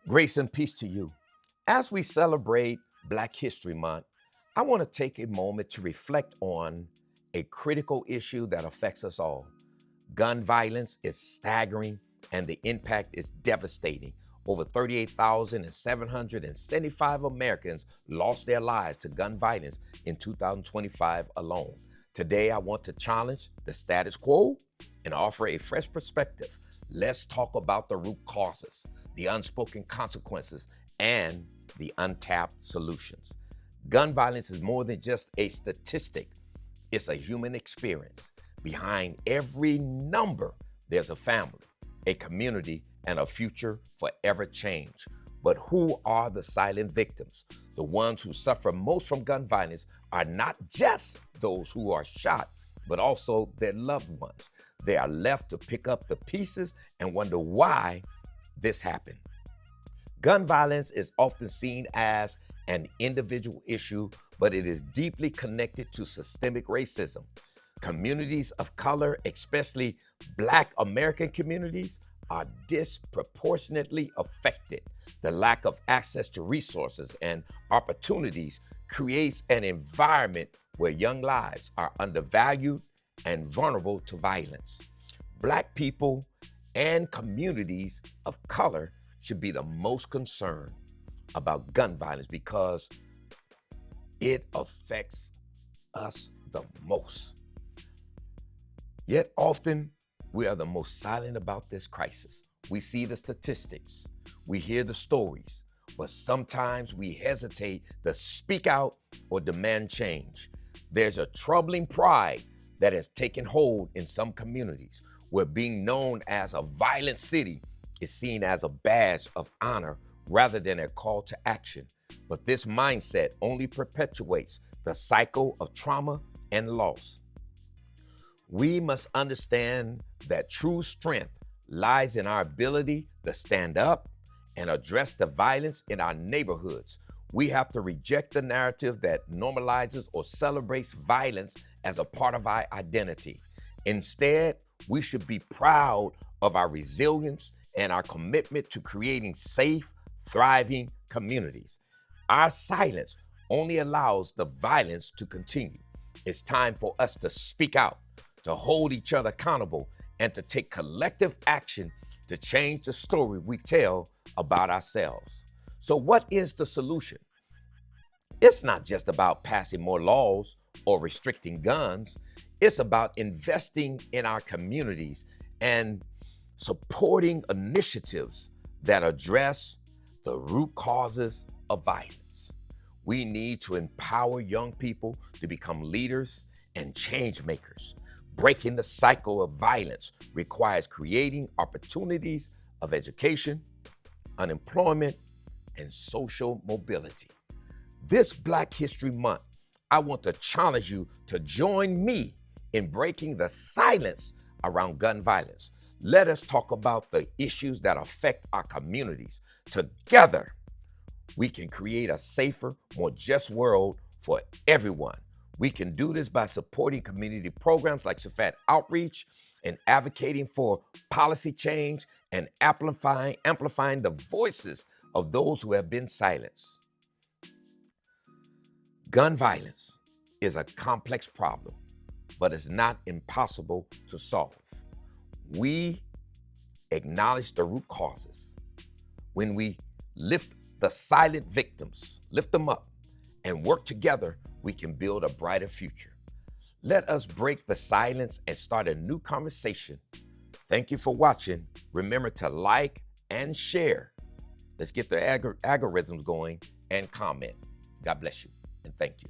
Grace and peace to you. As we celebrate Black History Month, I want to take a moment to reflect on a critical issue that affects us all. Gun violence is staggering and the impact is devastating. Over 38,775 Americans lost their lives to gun violence in 2025 alone. Today, I want to challenge the status quo and offer a fresh perspective. Let's talk about the root causes, the unspoken consequences, and the untapped solutions. Gun violence is more than just a statistic, it's a human experience. Behind every number, there's a family, a community, and a future forever changed. But who are the silent victims? The ones who suffer most from gun violence are not just those who are shot, but also their loved ones. They are left to pick up the pieces and wonder why this happened. Gun violence is often seen as an individual issue, but it is deeply connected to systemic racism. Communities of color, especially Black American communities, are disproportionately affected. The lack of access to resources and opportunities creates an environment where young lives are undervalued and vulnerable to violence. Black people and communities of color should be the most concerned about gun violence because it affects us the most. Yet often, we are the most silent about this crisis. We see the statistics, we hear the stories, but sometimes we hesitate to speak out or demand change. There's a troubling pride that has taken hold in some communities where being known as a violent city is seen as a badge of honor rather than a call to action. But this mindset only perpetuates the cycle of trauma and loss. We must understand that true strength lies in our ability to stand up and address the violence in our neighborhoods. We have to reject the narrative that normalizes or celebrates violence as a part of our identity. Instead, we should be proud of our resilience and our commitment to creating safe, thriving communities. Our silence only allows the violence to continue. It's time for us to speak out, to hold each other accountable, and to take collective action to change the story we tell about ourselves. So, what is the solution? It's not just about passing more laws or restricting guns. It's about investing in our communities and supporting initiatives that address the root causes of violence. We need to empower young people to become leaders and change makers. Breaking the cycle of violence requires creating opportunities of education, unemployment, and social mobility. This Black History Month, I want to challenge you to join me in breaking the silence around gun violence. Let us talk about the issues that affect our communities. Together, we can create a safer, more just world for everyone. We can do this by supporting community programs like Shafat Outreach and advocating for policy change and amplifying the voices of those who have been silenced. Gun violence is a complex problem, but it's not impossible to solve. We acknowledge the root causes. When we lift the silent victims, lift them up, and work together, we can build a brighter future. Let us break the silence and start a new conversation. Thank you for watching. Remember to like and share. Let's get the algorithms going and comment. God bless you and thank you.